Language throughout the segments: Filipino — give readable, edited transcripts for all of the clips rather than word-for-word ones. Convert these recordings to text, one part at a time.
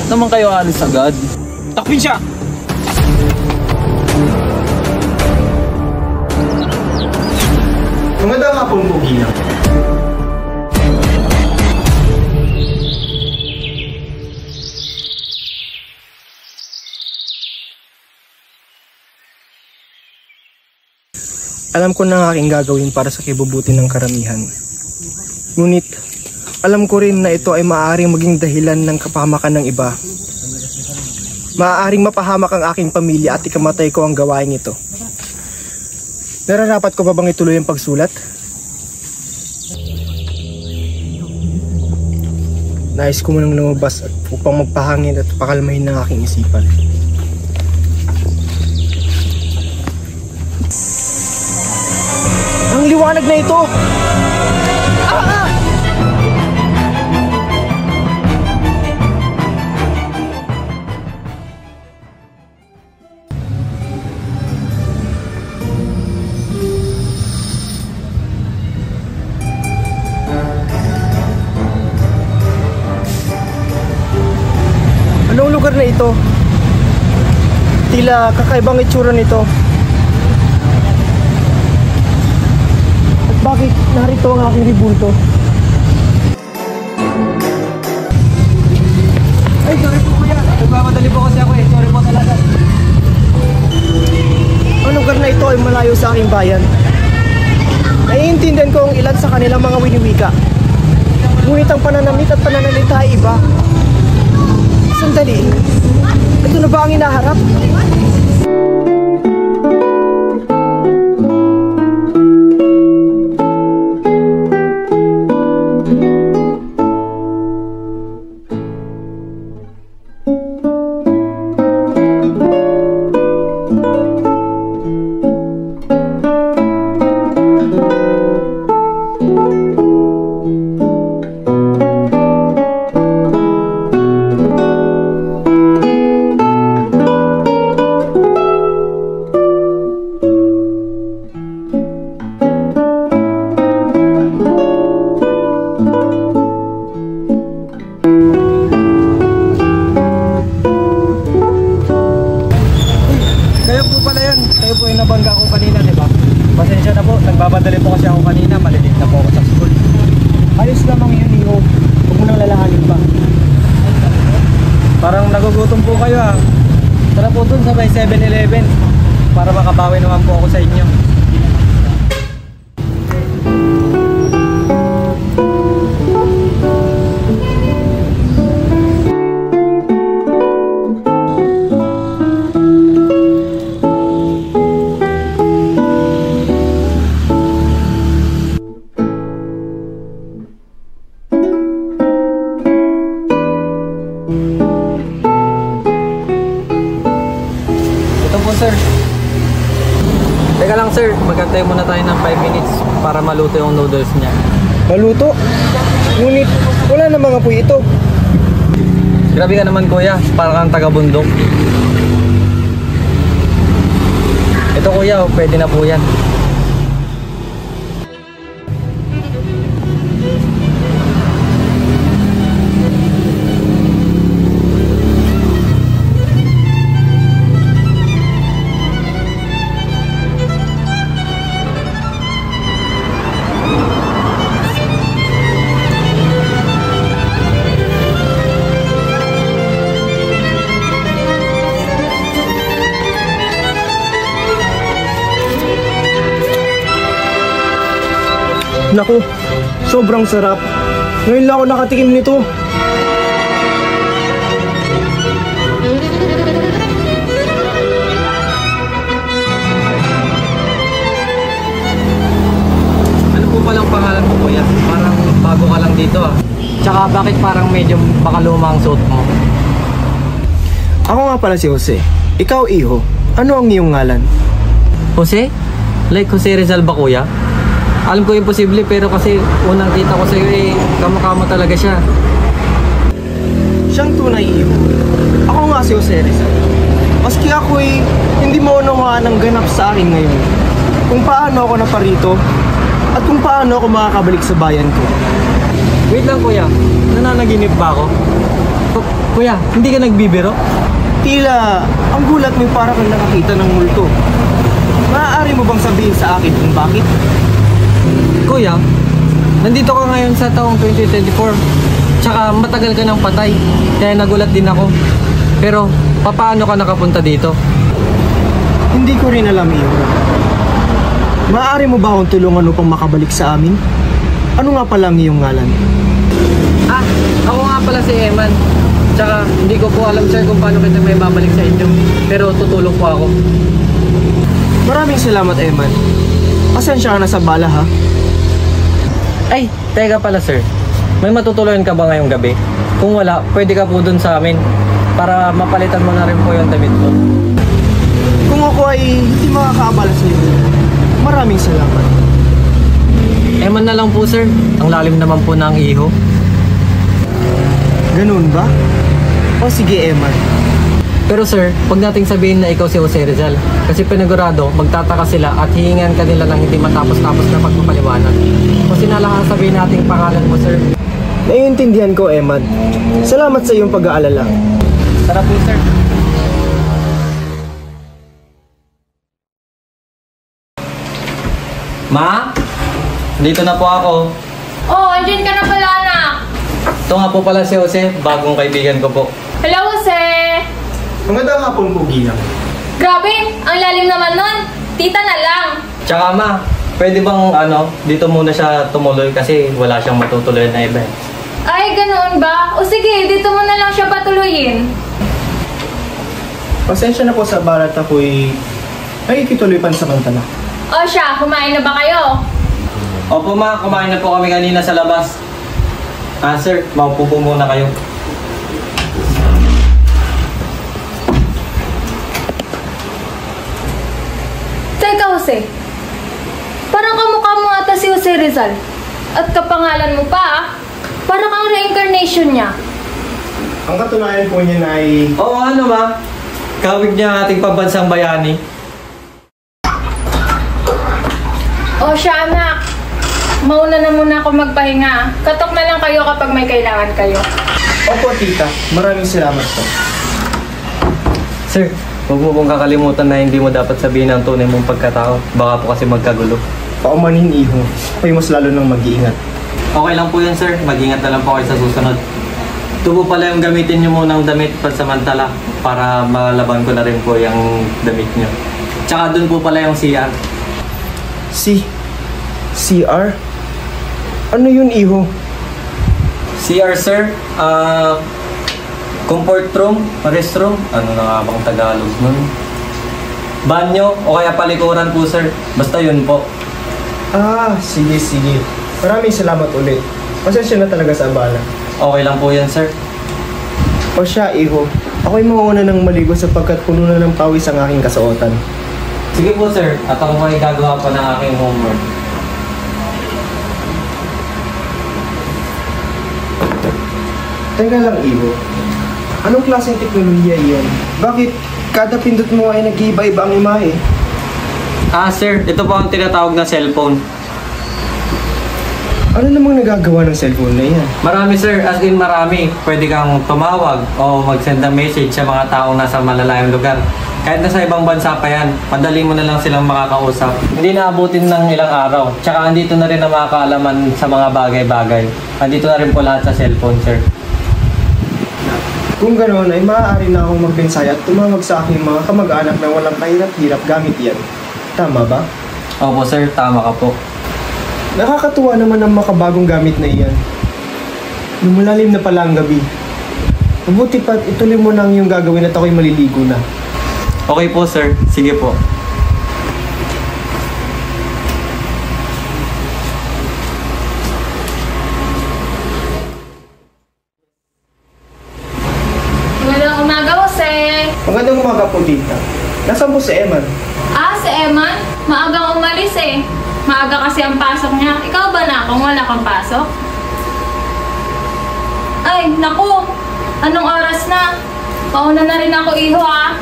Ba't naman kayo alis agad? Takpin siya! Magandang hapon po, Ginang. Alam ko na ang aking gagawin para sa kibubuti ng karamihan. Ngunit, alam ko rin na ito ay maaaring maging dahilan ng kapahamakan ng iba. Maaaring mapahamak ang aking pamilya at ikamatay ko ang gawain ito. Nararapat ko ba bang ituloy ang pagsulat? Nais ko munang lumabas at upang magpahangin at pakalmahin ng aking isipan. Ang liwanag na ito! Anong lugar na ito? Tila kakaibang itsura nito. At bakit narito ang aking ribulto? Ay, sorry po kuya. Nagmamadali po kasi ako eh. Sorry po talaga. Ang lugar na ito ay malayo sa aking bayan. Naiintindihan ko ang ilan sa kanilang mga winiwika. Ngunit ang pananamit at pananalita ay iba. Sandali, ito na ba ang hinaharap? Nabangga ko kanina, di ba? Pasensya na po, nagbabadali po kasi ako kanina, malilit na po ako sa school. Ayos lamang yun, Iho. Huwag mo nang lalahanin pa. Parang nagugutom po kayo ah. Tara po dun sa may 7-Eleven para makabawi naman po ako sa inyo. Sir. Teka lang sir, magantay muna tayo ng 5 minutes para maluto yung noodles niya. Maluto? Ngunit wala na mga apoy ito. Grabe ka naman kuya, para kang taga-bundok. Ito kuya, pwede na po yan. Naku, sobrang sarap. Ngayon lang ako nakatikim nito. Ano po palang pangalan mo kuya? Parang bago ka lang dito ah. Tsaka bakit parang medyo baka luma ang suot mo? Ako nga pala si Jose. Ikaw, Iho. Ano ang iyong ngalan? Jose? Like Jose Rizal ba kuya? Alam ko imposible pero kasi unang kita ko sa iyo eh kamukha mo talaga siya. Siyang tunay Iho. Ako nga si Jose Rizal. Maski ako eh hindi mo unawaan ang ganap sa akin ngayon. Kung paano ako naparito at kung paano ako makakabalik sa bayan ko. Wait lang kuya, nananaginip ba ako? Kuya, hindi ka nagbibiro? Tila, ang gulat mo para kang nakakita ng multo. Maaari mo bang sabihin sa akin kung bakit? Kuya, nandito ka ngayon sa taong 2024. Tsaka matagal ka nang patay, kaya nagulat din ako. Pero, paano ka nakapunta dito? Hindi ko rin alam iyo. Maaari mo ba akong tulungan upang makabalik sa amin? Ano nga pala ang iyong ngalan? Ako nga pala si Eman. Tsaka, hindi ko po alam sir kung paano kita may babalik sa inyo. Pero tutulong po ako. Maraming salamat, Eman. Pasensya ka na sa bala, ha? Ay, teka pala sir. May matutuluyan ka ba ngayong gabi? Kung wala, pwede ka po dun sa amin para mapalitan mo na rin po yung damit mo. Kung ako ay hindi makakaabala sa iyo, maraming salamat. Eman na lang po sir. Ang lalim naman po ng iho. Ganun ba? O sige, Eman. Pero sir, huwag nating sabihin na ikaw si Jose Rizal. Kasi pinagurado, magtataka sila at hihingan ka nila ng hindi matapos-tapos na pagpapaliwanag. Kung sinala ka sabihin nating pangalan mo sir. Naiintindihan ko, Eman. Salamat sa iyong pag-aalala. Tara po sir. Ma? Dito na po ako. Oh, andyan ka na pala, anak. Ito nga po pala si Jose, bagong kaibigan ko po. Hello, Jose. Magandang hapon po, Ginang. Grabe, ang lalim naman nun. Tita na lang. Tsaka ma, pwede bang dito muna siya tumuloy kasi wala siyang matutuloy na event. Ay, ganoon ba? O sige, dito mo na lang siya patuloyin. Pasensya na po sa balat ako'y nakikituloy pansamantala. O siya, kumain na ba kayo? Opo ma, kumain na po kami kanina sa labas. Sir, maupo po muna kayo. Teka, Jose. Parang kamukha mo ata si Jose Rizal. At kapangalan mo pa, ah. Parang ang reincarnation niya. Ang katunayan po niya na ay... Oo ma, kawig niya ang ating pambansang bayani. O siya, anak. Mauna na muna ako magpahinga. Katok na lang kayo kapag may kailangan kayo. Opo, tita. Maraming salamat po. Sir, huwag mo pong kakalimutan na hindi mo dapat sabihin ang tunay mong pagkatao. Baka po kasi magkagulo. Paumanhin, iho. Ako'y mas lalo nang mag-iingat. Okay lang po yun sir, mag-ingat na lang po kayo sa susunod. Ito po pala yung gamitin nyo munang damit pansamantala para malaban ko na rin po yung damit nyo. Tsaka dun po pala yung CR. CR? Ano yun, iho? CR sir, comfort room, restroom, ano na nga bang Tagalog nun? Banyo o kaya palikuran po sir, basta yun po. Sige. Maraming salamat ulit. Pasensya na talaga sa abala. Okay lang po yan sir. O siya, iho. Ako'y mauuna ng maligo sapagkat puno na ng pawis ang aking kasuotan. Sige po sir, at ako may gagawa pa ng aking homework. Teka lang, iho. Anong klaseng teknolohiya iyan? Bakit kada pindot mo ay nag-iiba-iba ang imahe? Sir, ito po ang tinatawag na cellphone. Ano namang nagagawa ng cellphone na yan? Marami sir, as in marami. Pwede kang tumawag o mag-send ng message sa mga taong nasa malalayang lugar. Kahit nasa ibang bansa pa yan, madali mo na lang silang makakausap. Hindi naabutin ng ilang araw. Tsaka andito na rin ang mga kaalaman sa mga bagay-bagay. Andito na rin po lahat sa cellphone sir. Kung ganoon ay maaari na akong magpensaya at tumawag sa aking mga kamag-anak na walang kahirap-hirap gamit yan. Tama ba? Opo sir, tama ka po. Nakakatuwa naman ang makabagong gamit na iyan. Lumalalim na pala ang gabi. Mabuti pa't ituloy mo na ang iyong gagawin at ako'y maliligo na. Okay po sir, sige po. Magandang umaga, Jose. Magandang umaga po, tita. Nasaan po si Eman? Si Eman. Maagang umalis eh. Maaga kasi ang pasok niya. Ikaw ba na kung wala kang pasok? Ay, naku. Anong oras na? Pauna na rin ako, iho ah.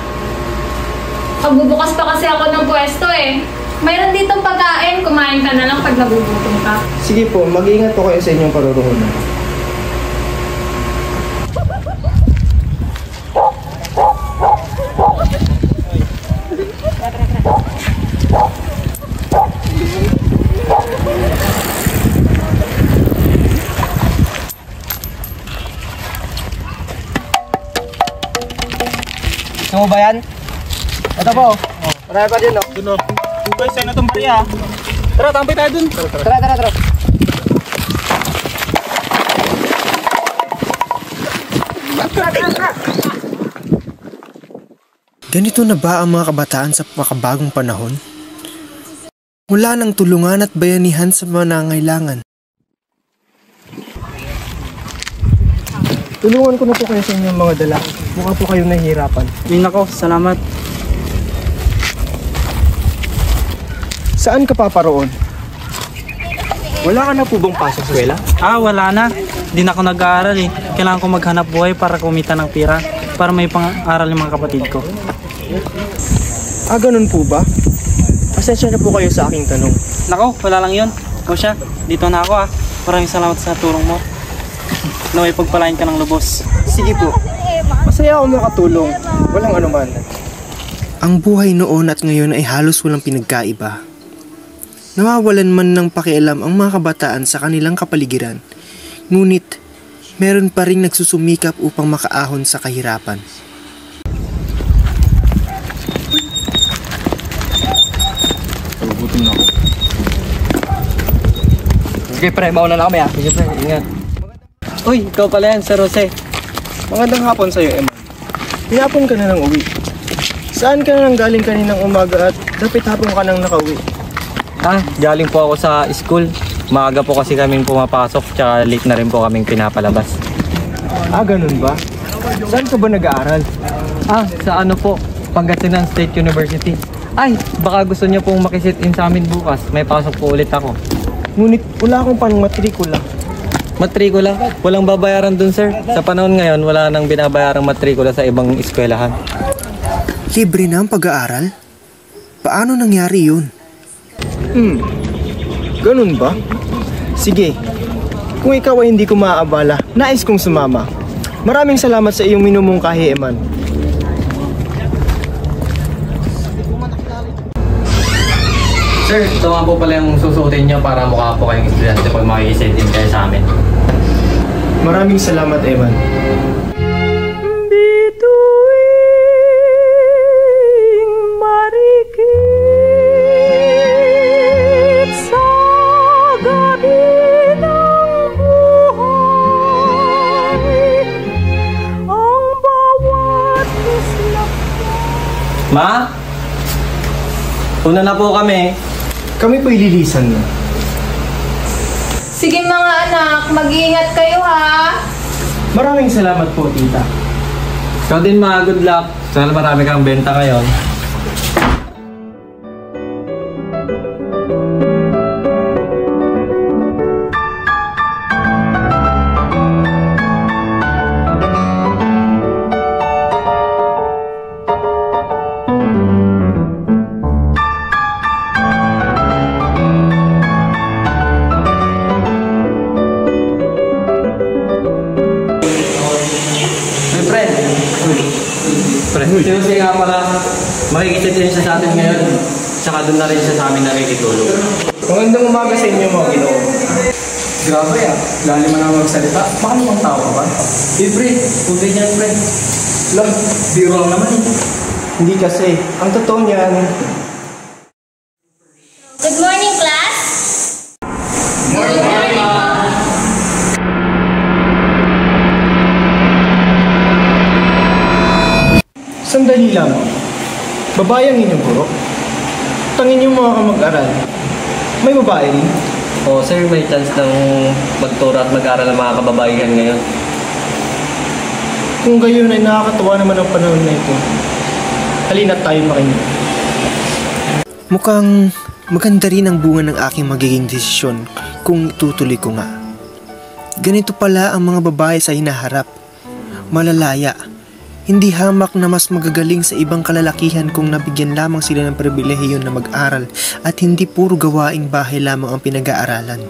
Pagbubukas pa kasi ako ng pwesto eh. Mayroon ditong pagkain. Kumain ka na lang pag nagugutom ka. Sige po, mag-iingat po kayo sa inyong parurungan. Gusto mo ba yan? Ito po. Marami pa din, no? Doon o. Guys, sa'yo na itong bariya. Tara, tampay tayo dun. Tara. Ganito na ba ang mga kabataan sa makabagong panahon? Wala nang tulungan at bayanihan sa mga nangailangan. Tulungan ko na po kayo sa inyong mga dala. Mukha po kayong nahihirapan. Ay, nako, salamat. Saan ka paparoon? Wala ka na po bang pasok sa eskwela? Wala na. Di na ako nag-aaral eh. Kailangan ko maghanap buhay para kumita ng pira. Para may pang-aral yung mga kapatid ko. Ganun po ba? Pasensya na po kayo sa aking tanong. Nako, wala lang yun. O siya, dito na ako Maraming salamat sa tulong mo. Naway pagpalain ka ng lubos. Sige po. Masaya ako makatulong. Walang anuman. Ang buhay noon at ngayon ay halos walang pinagkaiba. Nawawalan man ng pakialam ang mga kabataan sa kanilang kapaligiran. Ngunit, meron pa ring nagsusumikap upang makaahon sa kahirapan. Sige pre, mauna na kami Sige pre, ingat. Uy, ikaw pala yan, Sir Jose. Magandang hapon sa'yo, Eman. Hinapon ka na ng uwi. Saan ka na nang galing kaninang umaga at dapat hapon ka nang nakauwi? Galing po ako sa school. Maaga po kasi kaming pumapasok, tsaka late na rin po kaming pinapalabas. Ganun ba? Saan ka ba nag-aaral? Sa ano po? Pangasinan State University. Baka gusto niyo pong makisit in sa amin bukas. May pasok po ulit ako. Ngunit wala akong pang-matrikula. Matrikula? Walang babayaran dun, sir. Sa panahon ngayon, wala nang binabayarang matrikula sa ibang eskwelahan. Libre na ang pag-aaral? Paano nangyari yun? Ganun ba? Sige, kung ikaw ay hindi ko maaabala, nais kong sumama. Maraming salamat sa iyong minumungkahi, Eman. Sir, ito nga po pala yung susuotin niyo para mukha po kayong estudyante pag makikisit in kayo sa amin. Maraming salamat, Eman. Ma? Una na po kami. Kami po ililisan na. Sige mga anak, mag-iingat kayo ha. Maraming salamat po, tita. Ikaw din ma, good luck. Sana marami kang benta ngayon. Kasi nga pala, makikisit din siya sa atin ngayon. Tsaka doon na rin siya sa amin nakikitulog. Magandang umaga sa inyo, mga Ginoo. Grabe lalim mo na magsalita. Baka namang tao ka ba? Pre, huwag ganyan pre. Biro lang naman Hindi kasi. Ang totoo niyan, Good morning, class. sandali lang. Babae ang inyong guro. Tangin yung mga kamag-aral. May babae rin. Sir, may chance ng magturo at mag-aral ng mga kababaihan ngayon. Kung gayon ay nakakatuwa naman ang panahon na ito. Halina't tayo makinig. Mukhang maganda rin ang bunga ng aking magiging desisyon kung itutuloy ko nga. Ganito pala ang mga babae sa hinaharap. Malalaya. Hindi hamak na mas magagaling sa ibang kalalakihan kung nabigyan lamang sila ng pribilehiyo na mag-aral at hindi puro gawaing bahay lamang ang pinag-aaralan.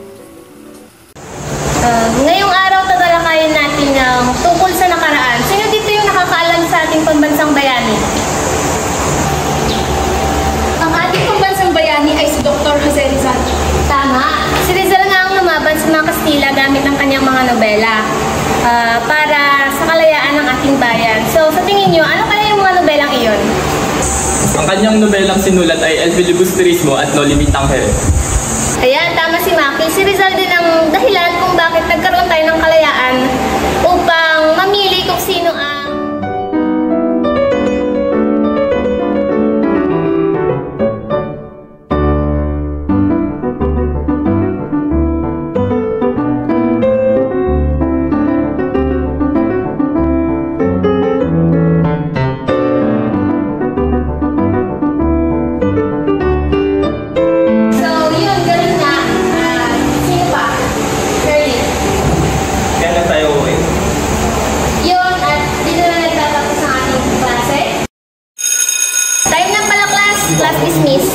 Ngayong araw tatalakayin natin ang tungkol sa nakaraan. Sino dito yung nakakaalam sa ating pambansang bayani? Ang ating pambansang bayani ay si Dr. Jose Rizal. Tama. Si Rizal nga ang lumaban sa mga Kastila gamit ang kanyang mga nobela para sa kalayaan ng ating bayan. So, sa tingin nyo, ano kaya yung mga nobelang kanyang nobelang sinulat ay El Filibusterismo at No Limit Angel. Ayan, tama si Maki. Si Rizal din ang dahilan kung bakit nagkaroon tayo ng kalayaan upang mamili kung sino ang... Class dismiss.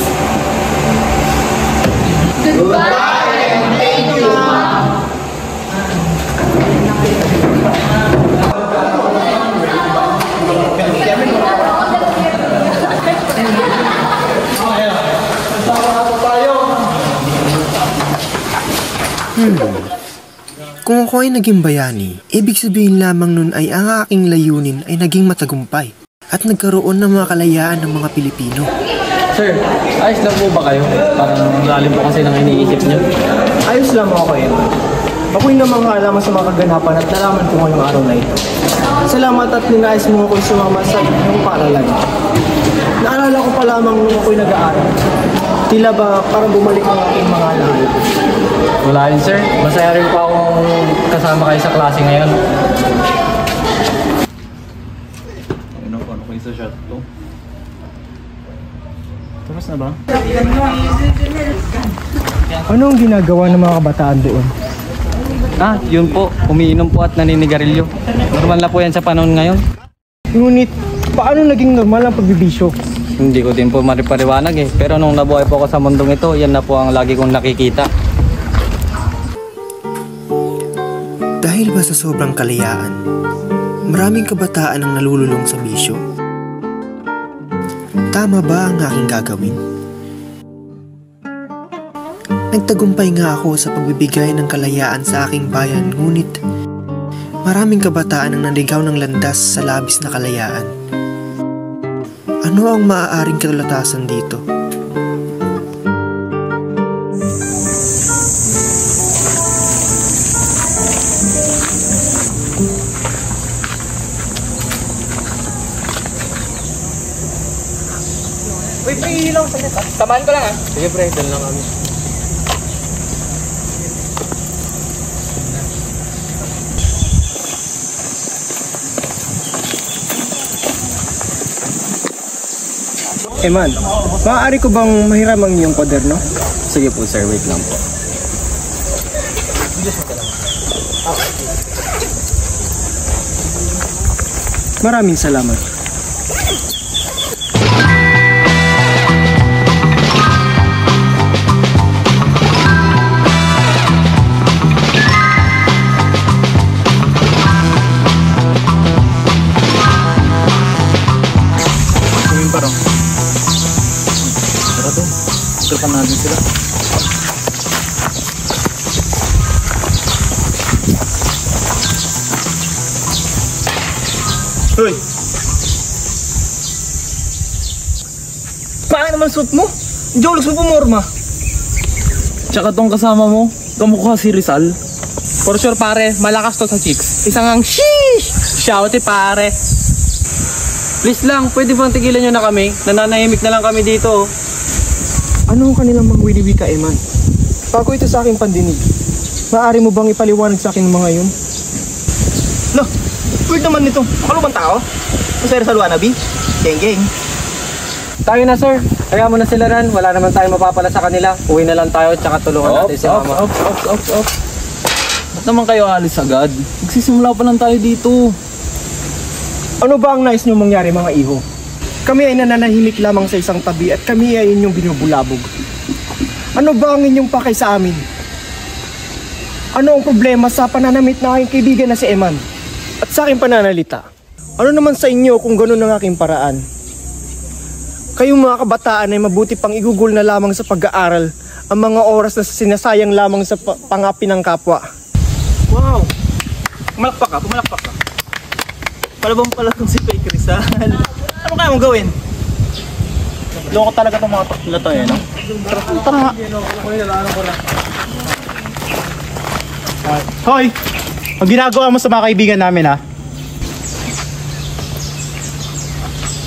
Goodbye and thank you. Kung ako ay naging bayani, ibig sabihin lamang nun ay ang aking layunin ay naging matagumpay at nagkaroon ng mga kalayaan ng mga Pilipino. Sir, ayos lang po ba kayo? Parang lalim po kasi nang iniisip niyo. Ayos lang ako eh. Ako'y namang halaman sa mga kaganapan at nalaman ko ngayong araw na ito. Salamat at ninais mo ako'y sumama sa iyong paaralan. Naalala ko pa lamang nung ako'y nag-aaral. Tila ba parang bumalik ang aking mga alaala. Wala yun, sir. Masaya rin po akong kasama kayo sa klase ngayon. Ano kayo sa shot to? Tapos na ba? Ano ang ginagawa ng mga kabataan doon? Ah, yun po. Umiinom po at naninigarilyo. Normal na po yan sa panahon ngayon. Ngunit, paano naging normal ang pagbibisyo? Hindi ko din po maripariwanag eh. Pero nung nabuhay po ako sa mundong ito, yan na po ang lagi kong nakikita. Dahil ba sa sobrang kalayaan, maraming kabataan ang nalululong sa bisyo? Tama ba ang aking gagawin? Nagtagumpay nga ako sa pagbibigay ng kalayaan sa aking bayan, ngunit maraming kabataan ang naligaw ng landas sa labis na kalayaan. Ano ang maaaring katulatasan dito? Uy, pre, hilaw sa kita. Samahan ko lang ah. Sige pre, dal lang kami. Man, maaari ko bang mahiram ang iyong kwaderno? Sige po sir, wait lang po. Maraming salamat. Tulpan natin sila. Hoy! Pangit naman suit mo? Jolos mo pumorma. Tsaka tong kasama mo, kamukha si Rizal. For sure pare, malakas to sa chicks. Isang ang sheesh! Shout pare. Please lang, pwede bang tigilan nyo na kami? Nananahimik na lang kami dito. Ano ang kanilang mga winiwika, Eman? Bago ito sa aking pandinig, maaari mo bang ipaliwanag sa akin mga yun? No, weird naman nito. Ano bang tao? Masaya sa luanabi? Geng-geng. Tayo na sir, kaya mo na sila ran. Wala naman tayong mapapala sa kanila. Uwi na lang tayo, tsaka tulungan natin si mama. Ops. Ba't naman kayo alis agad? Magsisimula pa lang tayo dito. Ano ba ang nais nyo mangyari mga iho? Kami ay nananahimik lamang sa isang tabi at kami ay inyong binubulabog. Ano ba ang inyong pakay sa amin? Ano ang problema sa pananamit ng aking kaibigan na si Eman? At sa aking pananalita? Ano naman sa inyo kung gano'n ang aking paraan? Kayong mga kabataan ay mabuti pang igugol na lamang sa pag-aaral ang mga oras na sinasayang lamang sa pangapi ng kapwa. Wow! Pumalakpak ka. Palabang pala itong si Fake Rizal. Ano kaya mong gawin? Loko talaga itong mga tatlo to eh, no? Tara nga. Hoy! Ang ginagawa mo sa mga kaibigan namin, ha?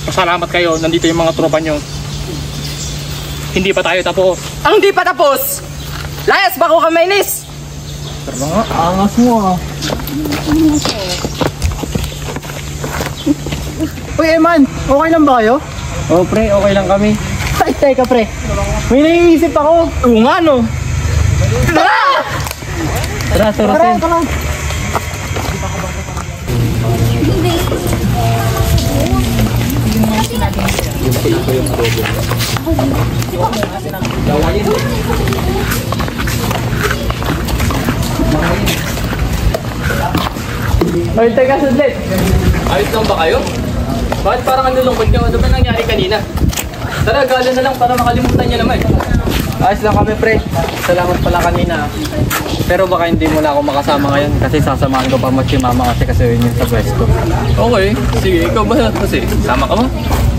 Pasalamat kayo, nandito yung mga tropa nyo. Hindi pa tayo tapos. Ang di pa tapos! Layas, bako ka mainis! Tara nga, angas mo, ha? Uy, Eman! Okay lang ba kayo? Oo pre, okay lang kami. Ay, teka, pre. May naiisip ako. Oo nga, no? Tara! Tara, Tara, tara. Ay, teka, sandlit. Ayos lang ba kayo? Bakit parang ang lulungkot nyo? Ano ba nangyari kanina? Tara, gala na lang para makalimutan nyo naman. Ayos lang kami, pre. Salamat pala kanina. Pero baka hindi mo na ako makasama ngayon kasi sasamahan ko pa mo si mama kasi yun yung sa pwesto. Okay, sige, ikaw ba kasi? Sama ka ba?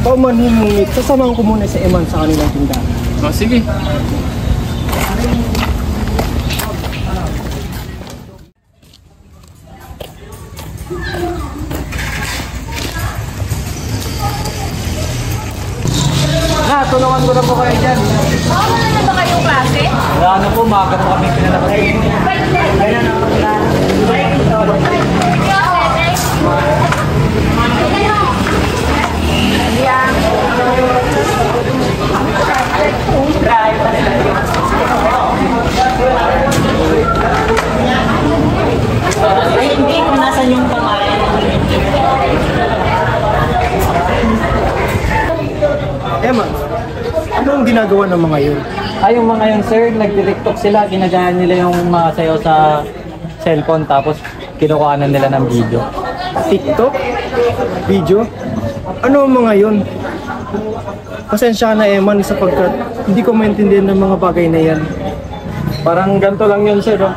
O man, ngunit sasamahan ko muna si Eman sa kanilang tindahan. Oh, sige. Na, tulungan ko na po kayo dyan. Wala na ba kayong klase? Wala na po, maaga po kami pinalabas. Ay, hindi ko nasan yung pangalan. Eman, ano ang ginagawa ng mga yun? Ay, yung mga yun, sir, nag-tiktok sila. Ginagayan nila yung mga sayo sa cellphone tapos kinukuhanan nila ng video. TikTok? Video? Ano ang mga yun? Pasensya ka na, Eman, sapagkat hindi ko maintindihan ng mga bagay na yan. Parang ganito lang yun, sir. Oh.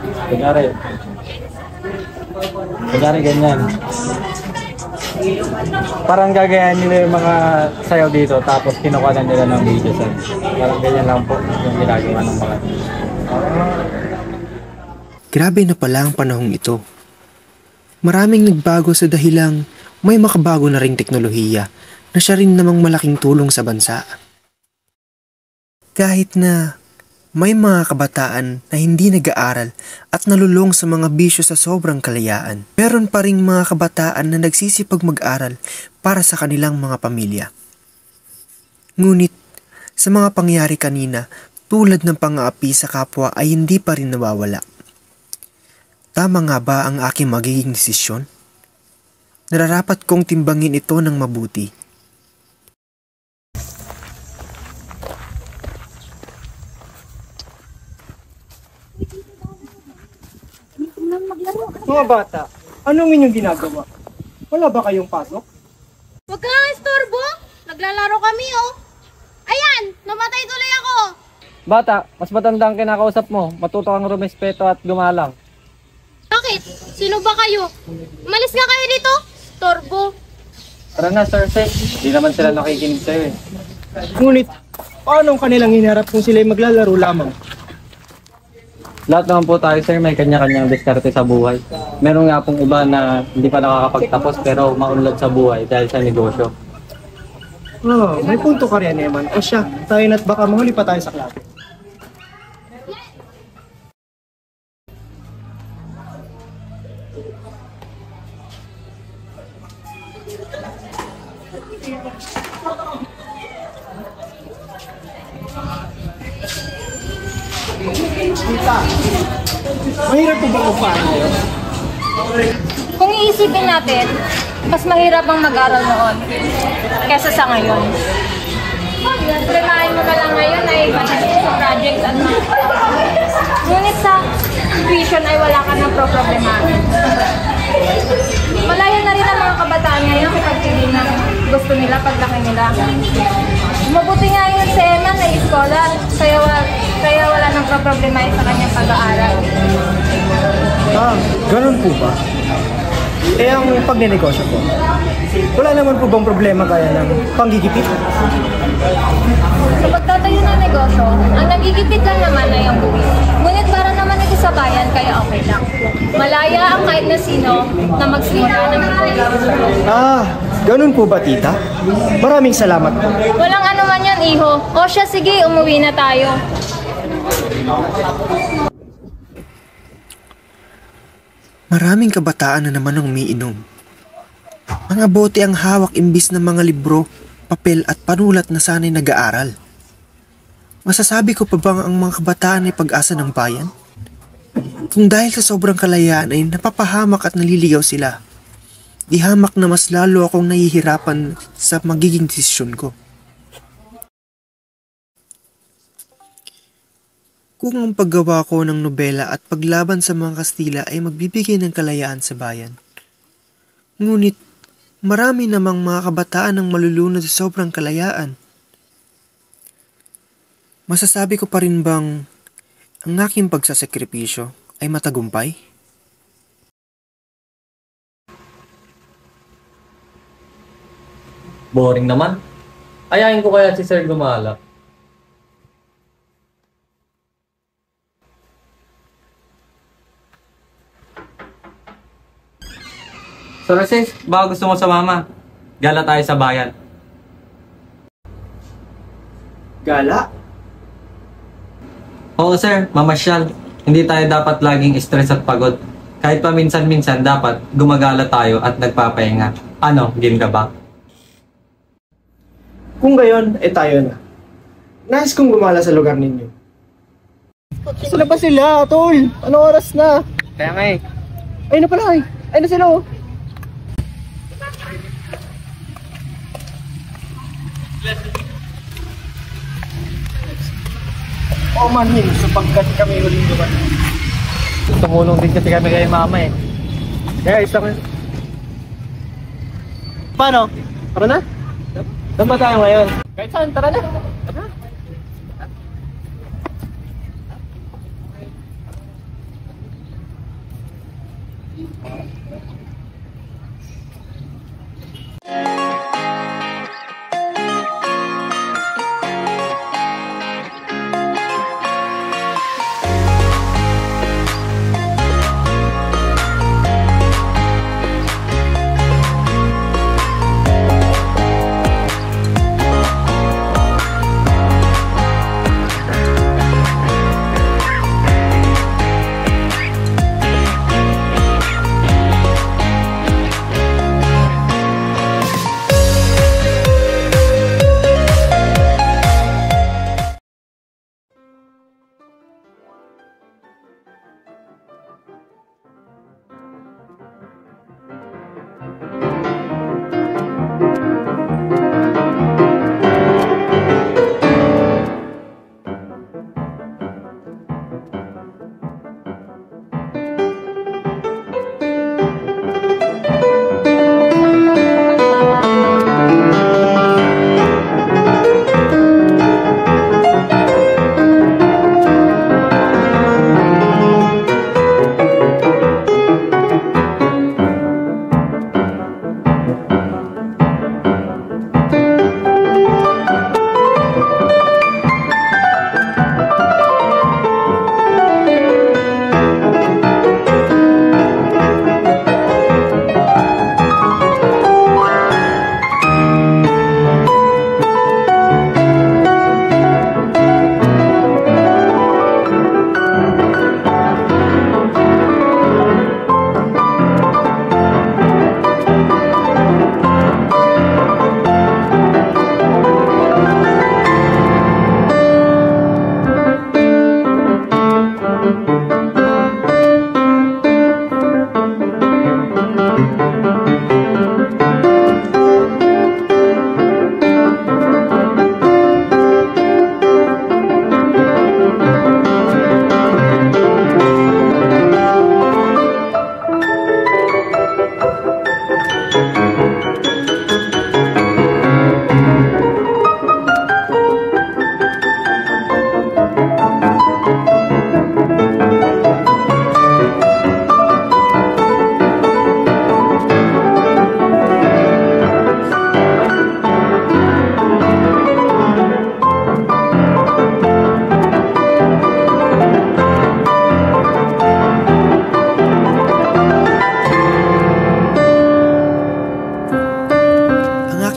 Kunyari ganyan. Parang gagayan nila yung mga sayaw dito tapos kinukuhanan nila ng video, sir. Parang ganyan lang po yung ginagawa ng mga. Grabe na pala ang panahong ito. Maraming nagbago sa dahilang may makabago na ring teknolohiya na siya rin namang malaking tulong sa bansa. Kahit na may mga kabataan na hindi nag-aaral at nalulong sa mga bisyo sa sobrang kalayaan, meron pa ring mga kabataan na nagsisipag mag-aral para sa kanilang mga pamilya. Ngunit sa mga pangyari kanina, tulad ng pang-aapi sa kapwa ay hindi pa rin nawawala. Tama nga ba ang aking magiging desisyon? Nararapat kong timbangin ito ng mabuti. Mga bata, anong inyong ginagawa? Wala ba kayong pasok? Huwag ka nga istorbo. Naglalaro kami, oh. Ayan, namatay tuloy ako. Bata, mas matanda ang kinakausap mo. Matuto kang rumespeto at gumalang. Bakit? Sino ba kayo? Umalis nga kayo dito. Storbo. Tara na, sir, sir. Hindi naman sila nakikinig sa'yo eh. Ngunit, paano ang kanilang hinarap kung sila'y maglalaro lamang? Lahat naman po tayo, sir, may kanya-kanyang diskarte sa buhay. Meron nga pong iba na hindi pa nakakapagtapos pero maunlad sa buhay dahil sa negosyo. Oh, may punto ka rin, Eman. O siya, tayo na't baka mahuli pa tayo sa klase. Mahirap po ba upahan kayo? Kung iisipin natin, mas mahirap ang mag-aral noon kesa sa ngayon. Problemahin mo na lang ngayon ay matapos sa projects at ngunit sa tuition ay wala ka ng problemahin. Malayo na rin ang mga kabataan ngayon kapag pili ng gusto nila paglaki nila. Mabuti nga yun si Eman na scholar, kaya wala nang problemahin sa kanyang pag-aaral. Ah, ganun po ba? Eh, ang pagnenegosyo po, wala naman po bang problema kaya ng panggigipit? Sa pagtatayo ng negosyo, ang nagigipit lang naman ay ang buwis. Ngunit para naman ito sa bayan, kaya okay lang. Malaya ang kahit na sino na magsimula ng negosyo. Ah, ganun po ba, tita? Maraming salamat po. Walang anuman yan, iho. O siya, sige, umuwi na tayo. Maraming kabataan na naman ang umiinom. Mga bote ang hawak imbis ng mga libro, papel at panulat na sana'y nag-aaral. Masasabi ko pa bang ang mga kabataan ay pag-asa ng bayan? Kung dahil sa sobrang kalayaan ay napapahamak at naliligaw sila, di hamak na mas lalo akong nahihirapan sa magiging desisyon ko. Kung ang paggawa ko ng nobela at paglaban sa mga Kastila ay magbibigay ng kalayaan sa bayan. Ngunit, marami namang mga kabataan ang malulunod sa sobrang kalayaan. Masasabi ko pa rin bang ang aking pagsasakripisyo ay matagumpay? Boring naman. Ayain ko kaya si Sir gumala. Sir Sis, baka gusto mo sa mama. Gala tayo sa bayan. Gala? Oo sir, mamasyal. Hindi tayo dapat laging stress at pagod. Kahit paminsan-minsan dapat gumagala tayo at nagpapahinga. Ano, game ka ba? Kung gayon, eh tayo na. Nais kong gumala sa lugar ninyo. Sila ba sila, tol? Anong oras na? Kaya nga eh. Ayun na pala ay. Ayun na sila oh. Oh manhin, sapagkat kami huling naman. Tumulong din kasi kami kay mama eh. Kaya isa ko. Paano? Tara na? Saan ba tayo ngayon? Kahit saan, tara na.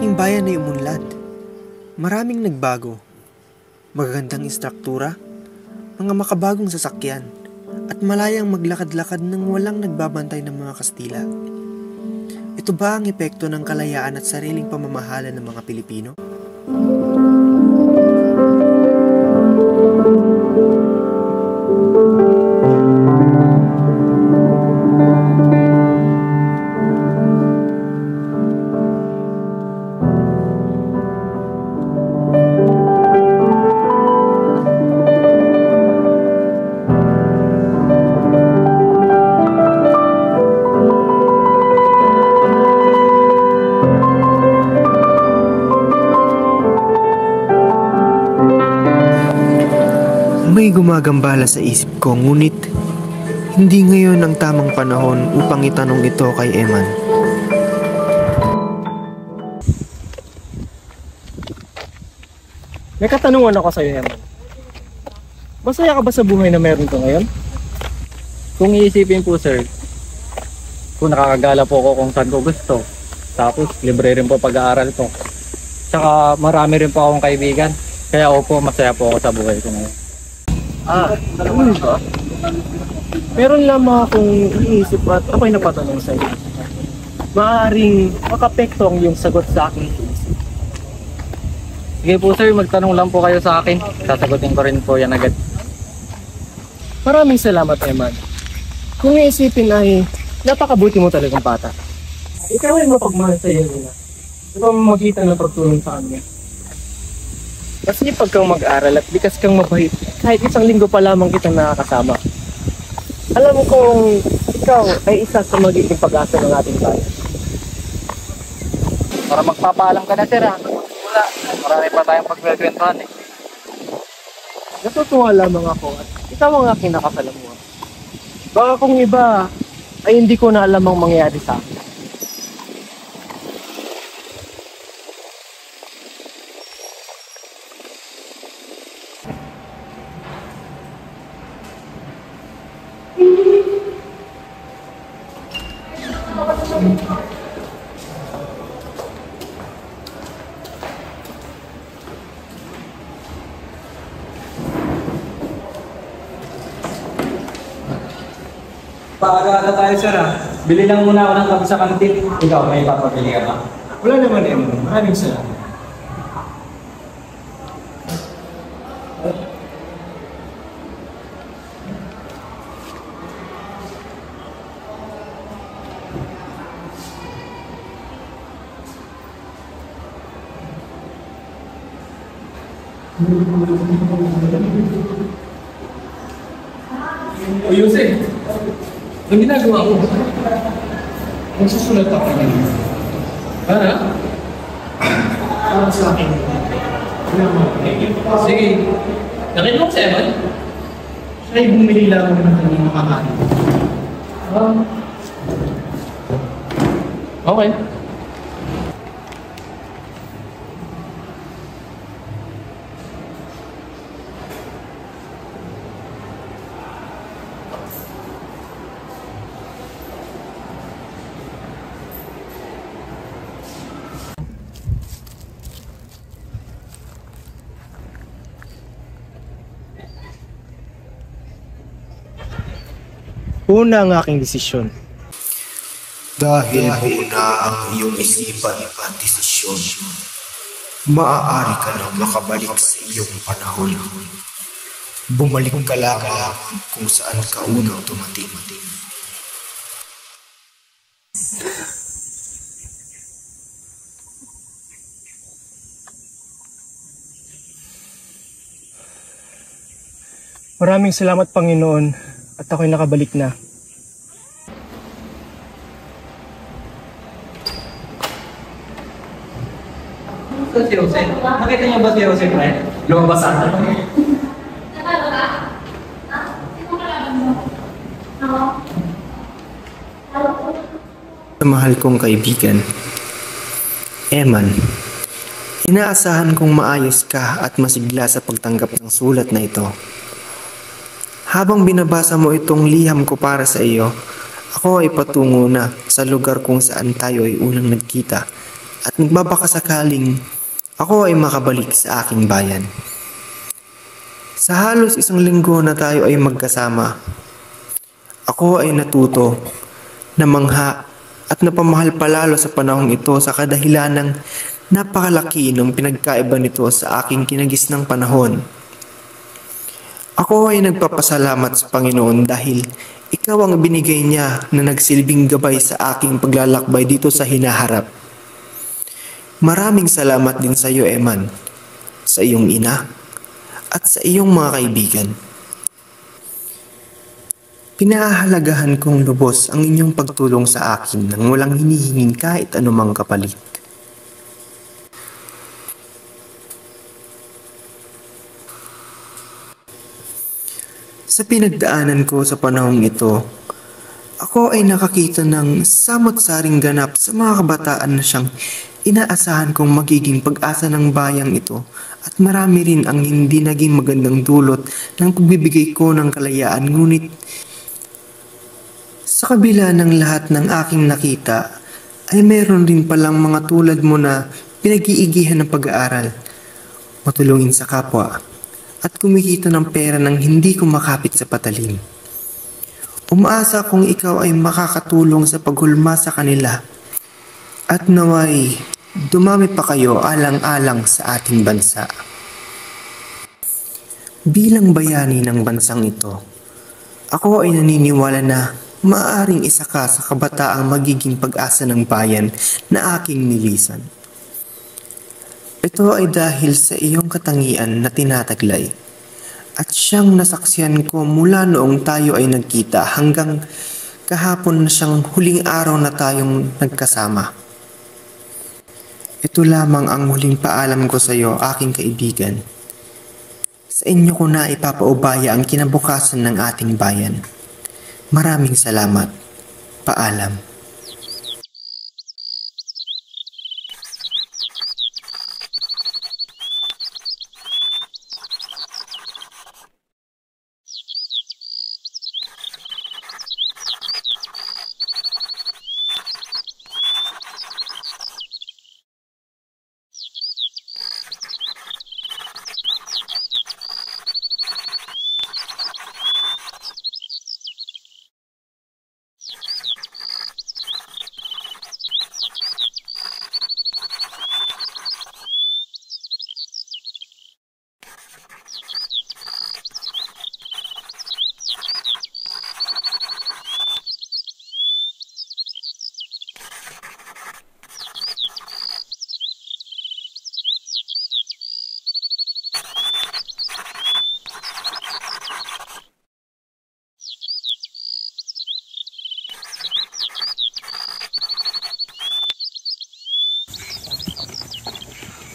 aking bayan ay umunlad. Maraming nagbago. Magagandang istruktura, mga makabagong sasakyan, at malayang maglakad-lakad nang walang nagbabantay ng mga Kastila. Ito ba ang epekto ng kalayaan at sariling pamamahala ng mga Pilipino? May gumagambala sa isip ko, ngunit hindi ngayon ang tamang panahon upang itanong ito kay Eman. May katanungan ako sa iyo, Eman. Masaya ka ba sa buhay na meron ko ngayon? Kung iisipin po sir, kung nakakagala po ako kung saan ko gusto. Tapos libre rin po pag-aaral ko. Tsaka marami rin po akong kaibigan. Kaya opo, masaya po ako sa buhay ko ngayon. Ano ba? Meron lamang akong iniisip at ako'y napatanong sa iyo. Maaaring makapektong yung sagot sa akin. Sige po sir, magtanong lang po kayo sa akin. Sasagutin ko rin po yan agad. Maraming salamat, Eman. Kung iisipin ay napakabuti mo talagang bata. Ikaw ay mapagmahal sa iyo nila. Sa pamamagitan ng pagtulong sa kanya. Kasi pag kang mag-aral at likas kang mabait, kahit isang linggo pa lamang kitang nakakasama. Alam mo kung ikaw ay isa sa magiging pag-asa ng ating bayan. Para magpapaalam ka na sir ha. Wala, marami pa tayong pagkwentuhan eh. Natutuwa lamang ako at ikaw ang aking nakasalamuha. Baka kung iba ay hindi ko na alam ang mangyayari sa akin. Paagala tayo sir ha. Bili lang muna ako ng kape sa kantin. Ikaw, may papabili ka ba? Wala naman, Eman. Maraming salamat. O Yusef, anong ginagawa mo? Magsusulat ako ngayon. Para? Para sa akin. Sige. Nakita mo si Eman? Siya ay bumili lamang ng kanyang makakain. Okay. Una ang aking desisyon. Dahil buo na ang iyong isipan at desisyon, maaari ka na makabalik sa iyong panahon. Bumalik ka lamang kung saan ka unang dumating. Maraming salamat, Panginoon, at ako'y nakabalik na. Ito si Jose. Nakita niyo ba si Jose, pre? Lumabas ata. Mahal kong kaibigan, Eman, inaasahan kong maayos ka at masigla sa pagtanggap ng sulat na ito. Habang binabasa mo itong liham ko para sa iyo, ako ay patungo na sa lugar kung saan tayo ay unang nagkita at nagbabakasakaling ako ay makabalik sa aking bayan. Sa halos 1 linggo na tayo ay magkasama, ako ay natuto, namangha at napamahal palalo sa panahong ito sa kadahilan ng napakalaki ng pinagkaiba nito sa aking kinagisnang panahon. Ako ay nagpapasalamat sa Panginoon dahil ikaw ang binigay niya na nagsilbing gabay sa aking paglalakbay dito sa hinaharap. Maraming salamat din sa iyo, Eman, sa iyong ina, at sa iyong mga kaibigan. Pinahahalagahan kong lubos ang inyong pagtulong sa akin nang walang hinihinging kahit anumang kapalit. Sa pinagdaanan ko sa panahong ito, ako ay nakakita ng samot-saring ganap sa mga kabataan na siyang inaasahan kong magiging pag-asa ng bayang ito, at marami rin ang hindi naging magandang dulot ng pagbibigay ko ng kalayaan. Ngunit sa kabila ng lahat ng aking nakita, ay meron din palang mga tulad mo na pinag-iigihan ng pag-aaral, matulungin sa kapwa, at kumikita ng pera nang hindi kumakapit sa patalim. Umaasa kong ikaw ay makakatulong sa paghulma sa kanila, at naway dumami pa kayo alang-alang sa ating bansa. Bilang bayani ng bansang ito, ako ay naniniwala na maaaring isa ka sa kabataang magiging pag-asa ng bayan na aking nilisan. Ito ay dahil sa iyong katangian na tinataglay, at siyang nasaksiyan ko mula noong tayo ay nagkita hanggang kahapon na siyang huling araw na tayong nagkasama. Ito lamang ang huling paalam ko sa iyo, aking kaibigan. Sa inyo ko na ipapaubaya ang kinabukasan ng ating bayan. Maraming salamat. Paalam.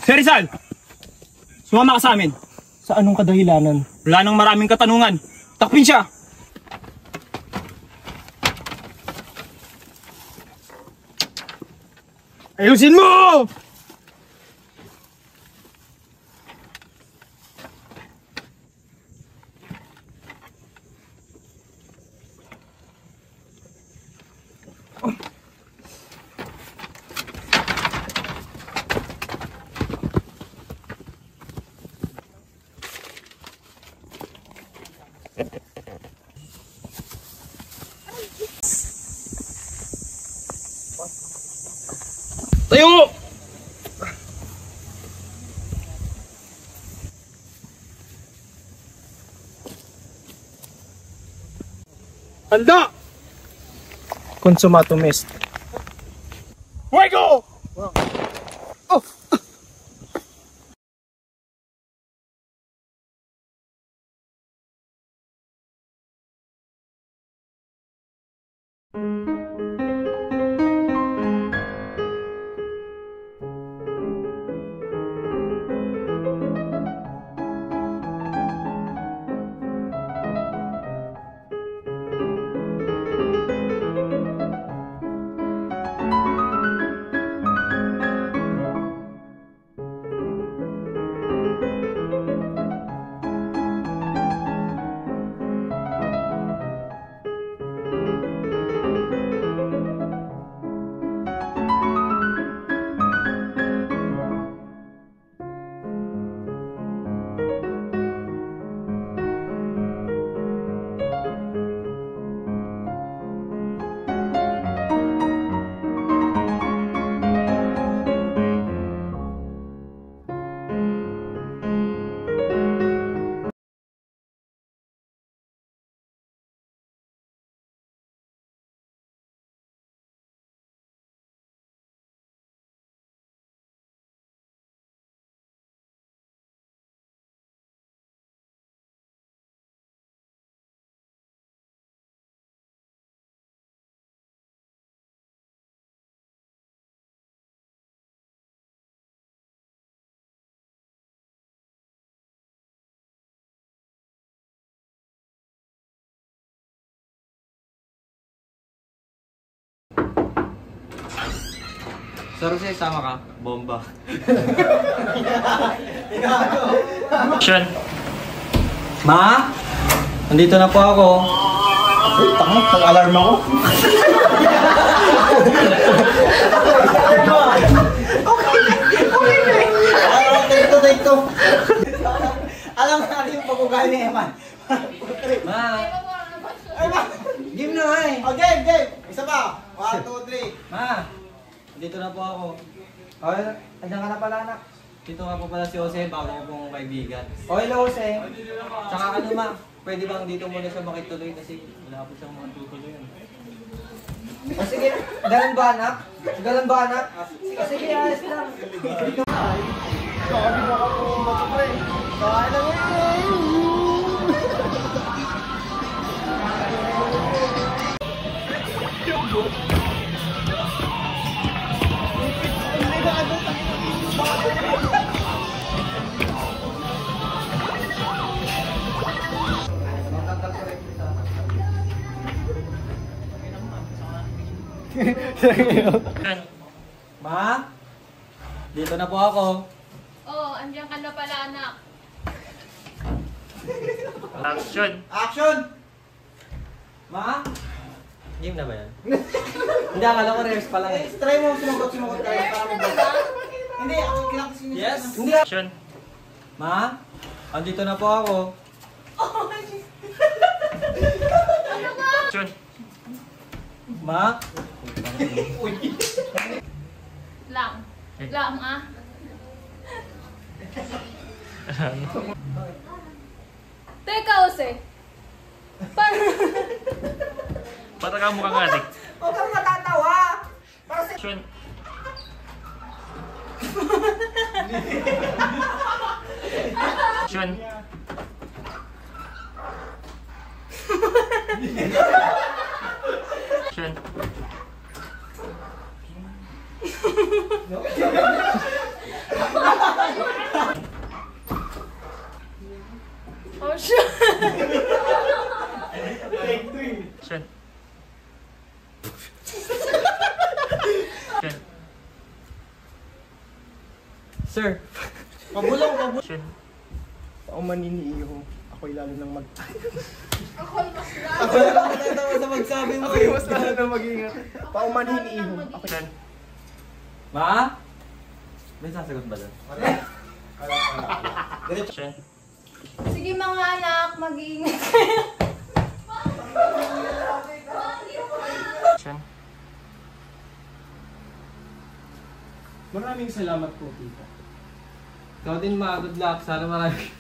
Sir Rizal! Sumama ka sa amin. Sa anong kadahilanan? Wala nang maraming katanungan. Takpin siya! Ayusin mo! Tayo! Handa! Consumatum est. Fuego! Oh! Sir Jose, sama ka? Bomba. Action! Ma? Nandito na po ako. Uy, tanga, nag-alarm ako. Take two. Alam mo natin yung pag-ugali ni Eman. Ma? Ay, ma! Game na nga eh. Oh, game! Isa pa. 1, 2, 3. Ma? Nandito na po ako. Okay, andyan ka na pala, anak. Dito nga po pala si Jose, bago ko pong kaibigan. Oh, hello, Jose. Tsaka ano ma, pwede bang dito muna siya makituloy kasi wala po siyang matutuloy. Oh, sige. Ganun ba, anak? Ganun ba, anak? Sige, ayos lang. Sabi na ako, matapre. Kain na Ma? Dito na po ako. Oh, andiyan ka na pala, anak. Action! Action! Ma? Game na ba yan? Hindi, akala ko rehearse pa lang eh. Try mo, sumagot tayo para mag-basta. Hindi, ako kinakasin niya. Yes? Hindi. Action! Ma? Andito na po ako. Action! Ma? Lang ah. Teka, Jose. Bata ka mukhang adik. Huwag kang matatawa. Action! Action! Action! Oh, shit. Action! Action! Sir? Pabulong. Action! Ako maniniiho. Ako'y lalo nang mag... Ako lang matatawa sa magsabi mo. Ako'y mas lalo nang mag-iingat. Ako maniniiho. Action! Ma? May sasagot ba doon? Action! Sige mga anak, mag-iingat kayo. Action! Maraming salamat po, tita. Ikaw din ma, good luck. Sana marami.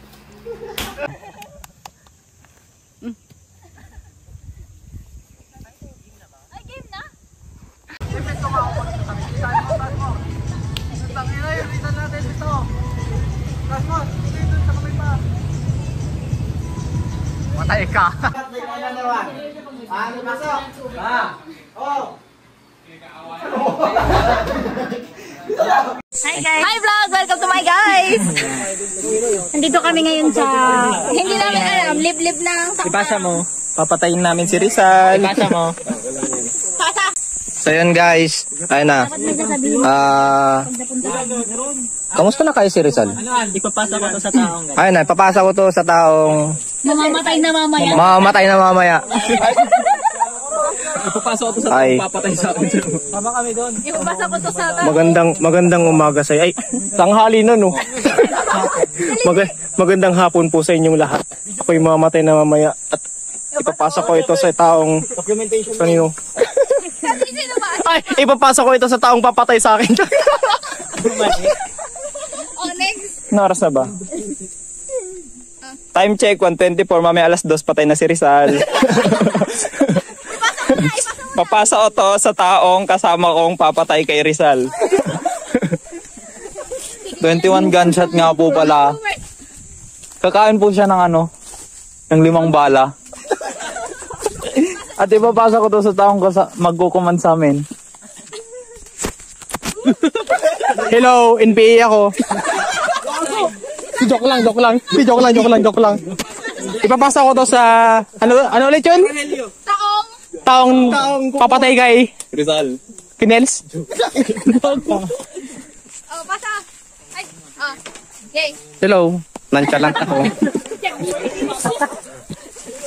Ay, game na? Matay ka! Ano pasok? Ma! Oh! Hi guys! Hi vlog! Welcome to my guys! Nandito kami ngayon sa... Hindi namin alam, liblib lang. Ipasa mo. Papatayin namin si Rizal. Ipasa mo! Pasa! So yun guys, ayun na. Kamusta na kayo si Rizal? Ipapasa ko to sa taong Ayun na, papasa ko to sa taong Mamamatay na mamaya. mamamatay na mamaya. Ipapasa ko to sa Ay, papatay sa akin. Tama kami doon. Ipapasa ko to sa magandang umaga sa ay tanghali na no. Magandang hapon po sa inyong lahat. Ako'y mamamatay na mamaya at ipapasa ko ito sa taong Documentation. kanino. Sino ba? Ay, ipapasa ko ito sa taong papatay sa akin. Oh, next. Naras na ba? Time check, 1:24. Mamaya alas 2, patay na si Rizal. Papasa ko to sa taong kasama kong papatay kay Rizal. 21 gunshot nga po pala. Kakain po siya ng ng 5 bala. At ipapasa ko to sa taong magkukuman sa amin. Hello, NPA ako. Joke lang. Ipapasa ko to sa ano ulit yun? Taong papatay kay Rizal. Kinels? Oh, pasa. Ay, yay. Hello. Nonchalant ako.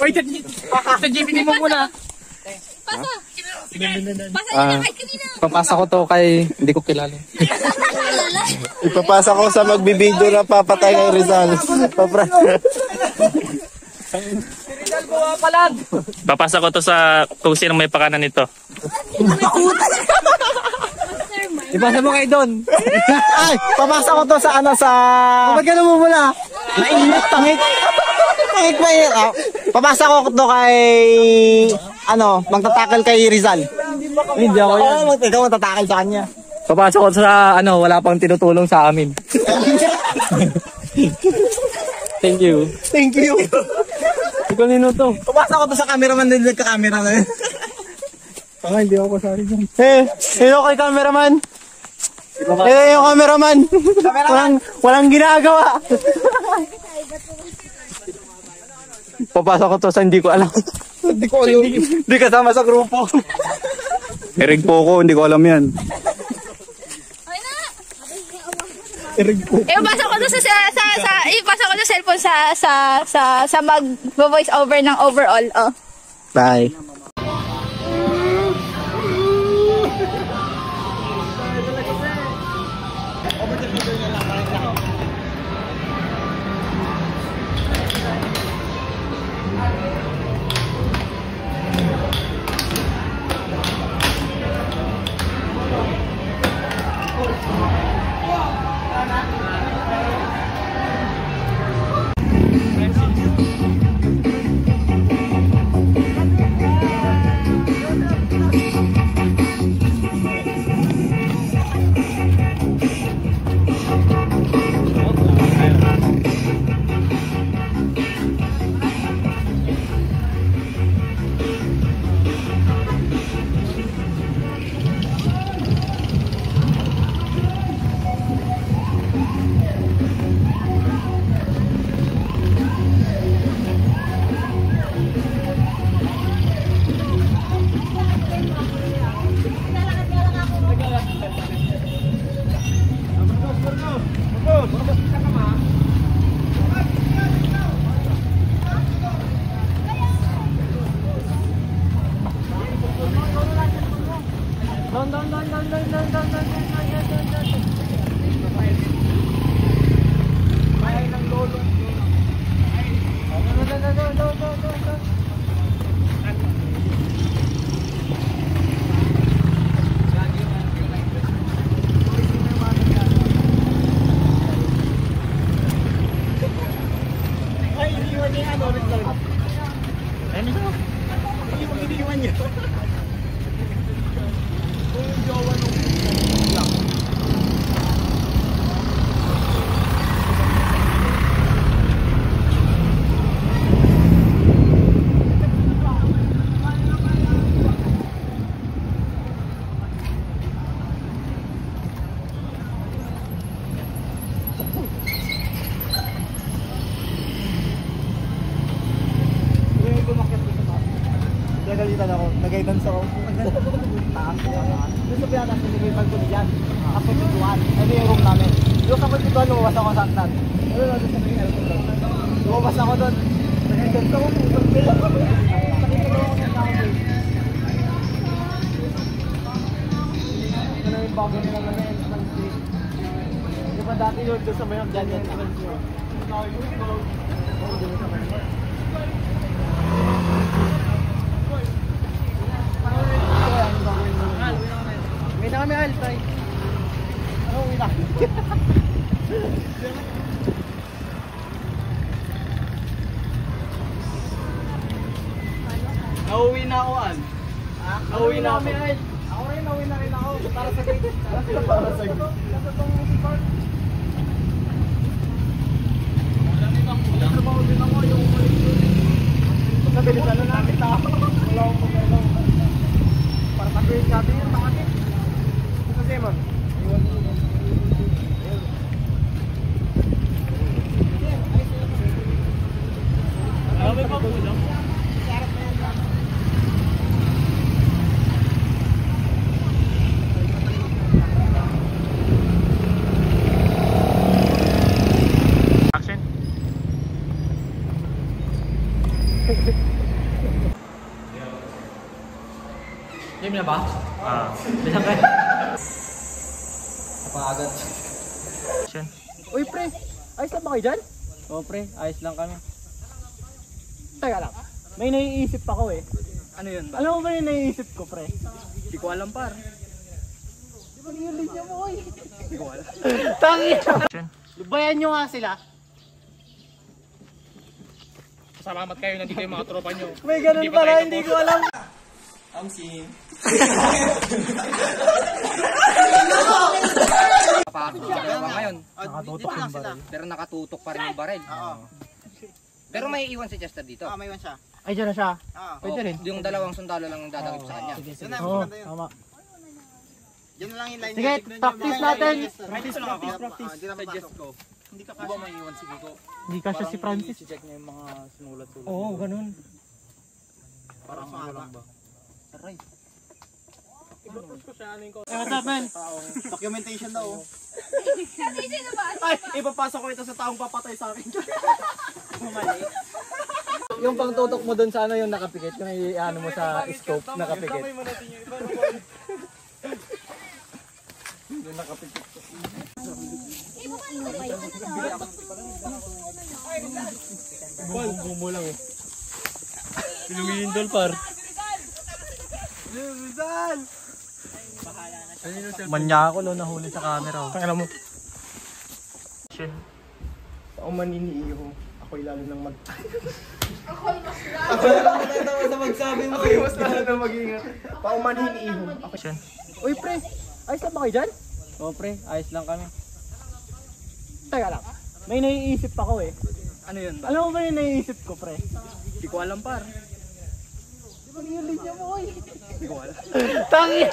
Wait, sa GPT mo muna. Pasa. Pasa niya kahit kanina. Papasa ko to kay hindi ko kilala. Ipapasa ko sa magbibideo na papatay kay Rizal. Papasa ko to sa kung sino may pakanan nito. Ipasa mo kay Don. Ay, papasa ko to sa ano sa... Ba't ka namumula? Mainit, tangik. Tangik ba yun? Papasa ko to kay... Ano, magtatakal kay Rizal. Hindi ako yan. Oo, ikaw magtatakal sa kanya. Papasok ko sa wala pang tinutulong sa amin. Thank you. Thank you. Ikaw nino to. Papasa ko to sa cameraman din nagka-camera na yun. Hindi ako kasali dyan. Hello kay cameraman. Hello yung cameraman. Walang ginagawa. Papasok ko to sa hindi ko alam. Hindi kasama sa grupo. Erig po ko, hindi ko alam yan. Ipasa ko doon ipasa ko sa cellphone sa mag-voice over ng overall. Oh. Bye. Nagalitan ako, nag-guidance ako. Taas ko ako. Doon sa piyatas, nililipan ko niyan. Kapatituan. Ano yung room namin? Yung kapatituan, lumabas ako sa aktan. Ano na doon sa nag-guidance? Lumabas ako doon. Nag-guidance ako. Nakita daw ako ng tao. Ito na yung bago nila na entrance. Di ba dati yun doon sa mayroon dyan yung entrance yun? Uwi na kami, Al. Try. Ano, uwi na? Nauwi na ako, Al. Nauwi na kami, Al. Ako rin, nauwi na rin ako. Para sa gate. Para sa gate. Nasa tong park. Trabaho din ako yung nabilisan na namin tao. Wala akong pagkailaw. Para pag-grade natin yung takati. Ito siya, ma'am. Marami pa po lang. ba? Bilang kayo. Napakagat. Uy, pre. Ayos na ba kayo dyan? Oo, pre. Ayos lang kami. Teka lang. May naiisip ako eh. Ano yun ba? Alam mo ba yung naiisip ko, pre? Hindi ko alam, par. Di ba yung linya mo, oy? Hindi ko alam. Tangin! Lubayan nyo nga sila. Salamat kayo, nandito yung mga tropa nyo. May ganun pala, hindi ko alam. Papasok sa dalawa ngayon. Nakatutok yung baril. Pero nakatutok pa rin yung baril. Pero may iwan si Chester dito. may iwan siya. Ay, dyan na siya. Pwede rin. Yung dalawang sundalo lang ang dadagip sa kanya. Yun na, Oo, maganda yun. tama. Yan na lang yung line. Sige, practice natin. Practice. Suggest ko. Hindi ka kasi may iwan si Kiko. Hindi ka siya si Francis. I-check niya yung mga sinulat-sulat. Oo, ganun. Parang lang ba? Aray. Eh, what's up, man? Documentation daw. Ay, ipapasok ko ito sa taong papatay sa akin. Yung pang tutok mo dun sa ano yung nakapikit, yung ano mo sa scope nakapikit. Yung nakapikit. Bumbo lang eh. Lumindol par. Rizal! Manya ako lo nahuli sa camera. Tangina mo. Ako maniniiho. Ako'y lalo nang mag... Ako'y mas lalo na magsabi mo. Ako'y mas lalo na mag-ingat. Ako maniniiho. Uy, pre. Ayos na ba kayo dyan? Oo pre, ayos lang kami. Teka lang. May naiisip ako eh. Ano yun ba? Alam mo ba yung naiisip ko, pre? Hindi ko alam par. Di ba yung linya mo, oy? Hindi ko alam. Tangin!